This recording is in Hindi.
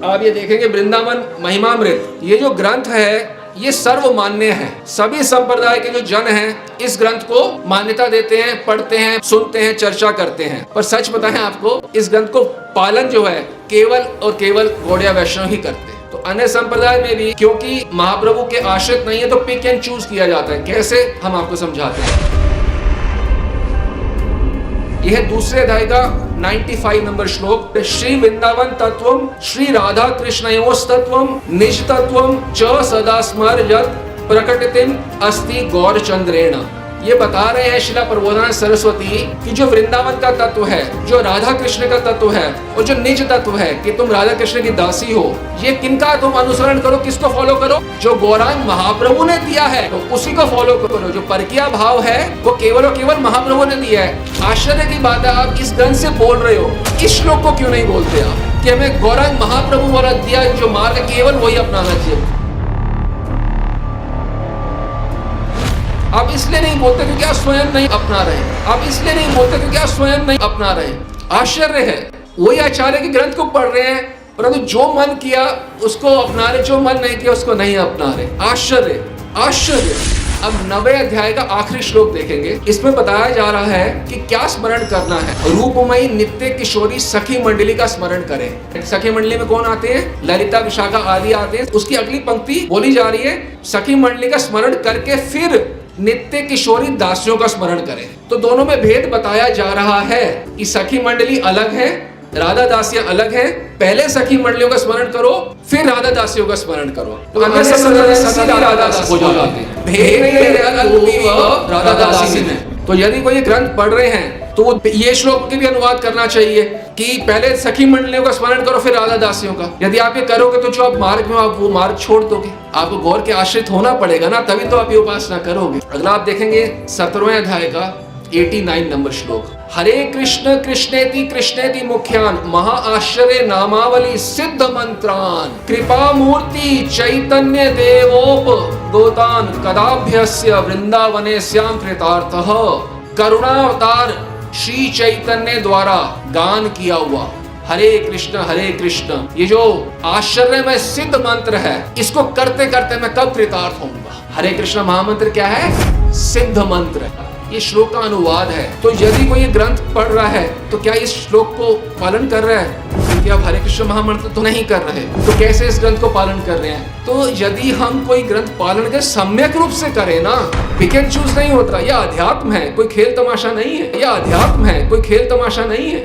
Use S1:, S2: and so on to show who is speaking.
S1: आप ये देखेंगे वृंदावन महिमामृत, ये जो ग्रंथ है ये सर्वमान्य है। सभी संप्रदाय के जो जन हैं इस ग्रंथ को मान्यता देते हैं, पढ़ते हैं, सुनते हैं, चर्चा करते हैं। पर सच बताएं आपको, इस ग्रंथ को पालन जो है केवल और केवल गौड़िया वैष्णव ही करते हैं। तो अन्य संप्रदाय में भी क्योंकि महाप्रभु के आश्रित नहीं है तो पिक एंड चूज किया जाता है। कैसे, हम आपको समझाते हैं। यह दूसरे अध्याय का 95 नंबर श्लोक। श्री वृंदावन तत्वम श्री राधा कृष्णयोस्तत्वम निज तत्वम च सदा स्मरयत प्रकटितिम अस्ति गौरचंद्रेण। ये बता रहे हैं शिला प्रबोधानंद सरस्वती कि जो वृंदावन का तत्व है, जो राधा कृष्ण का तत्व है और जो निज तत्व है कि तुम राधा कृष्ण की दासी हो, ये किनका तुम अनुसरण करो, किसको फॉलो करो? जो गौरांग महाप्रभु ने दिया है तो उसी को फॉलो करो। जो परकीय भाव है वो केवल और केवल महाप्रभु ने दिया है। आश्चर्य की बात है, आप इस ग्रंथ से बोल रहे हो, इस श्लोक को क्यों नहीं बोलते आप कि हमें गौरांग महाप्रभु द्वारा दिया जो मार्ग है केवल वही अपनाना चाहिए? आप इसलिए नहीं बोलते क्योंकि आप स्वयं नहीं अपना रहे। आप इसलिए नहीं बोलते क्योंकि आप स्वयं नहीं अपना रहे। आश्चर्य है, वही आचार्य के ग्रंथ को पढ़ रहे हैं परंतु जो मन किया उसको अपना रहे, जो मन नहीं किया उसको नहीं अपना रहे। आश्चर्य, आश्चर्य। अब 90 अध्याय का आखिरी श्लोक देखेंगे। इसमें बताया जा रहा है कि क्या स्मरण करना है। रूपमयी नित्य किशोरी सखी मंडली का स्मरण करें। सखी मंडली में कौन आते हैं? ललिता, विशाखा आदि आते हैं। उसकी अगली पंक्ति बोली जा रही है, सखी मंडली का स्मरण करके फिर नित्य किशोरी दासियों का स्मरण करें। तो दोनों में भेद बताया जा रहा है कि सखी मंडली अलग है, राधा दासियां अलग है। पहले सखी मंडलियों का स्मरण करो, फिर राधा दासियों का स्मरण करो। तो अन्य सभी राधा दास हो जाते हैं। भेद राधा दासी में। तो यदि कोई ग्रंथ पढ़ रहे हैं तो ये श्लोक के भी अनुवाद करना चाहिए कि पहले सखी मंडलियों का स्मरण करो फिर राधा दासियों का। यदि आप ये करोगे तो जो आप मार्ग में आप वो मार्ग छोड़ दोगे। आपको गौर के आश्रित होना पड़ेगा ना, तभी तो आप ये उपासना करोगे। अगला आप देखेंगे 17वें अध्याय का 89 नंबर श्लोक। हरे कृष्ण कृष्णेति कृष्णेति मुख्यान महाआश्चर्य नामावली सिद्ध मंत्रान कृपा मूर्ति चैतन्य देवोप गोतान कदाभ्यस्य वृंदावने श्याम कृतार्थः। करुणावतार श्री चैतन्य द्वारा गान किया हुआ हरे कृष्ण, ये जो आश्चर्यमय सिद्ध मंत्र है, इसको करते करते मैं कब कृतार्थ होऊंगा? हरे कृष्ण महामंत्र क्या है? सिद्ध मंत्र। ये श्लोक का अनुवाद है। तो यदि कोई ये ग्रंथ पढ़ रहा है तो क्या इस श्लोक को पालन कर रहा है? क्योंकि आप हरे कृष्ण महामंत्र तो नहीं कर रहे, तो कैसे इस ग्रंथ को पालन कर रहे हैं? तो यदि हम कोई ग्रंथ पालन कर सम्यक रूप से करें ना, पिक एंड चूज नहीं होता। यह अध्यात्म है, कोई खेल तमाशा नहीं है। यह अध्यात्म है, कोई खेल तमाशा नहीं है।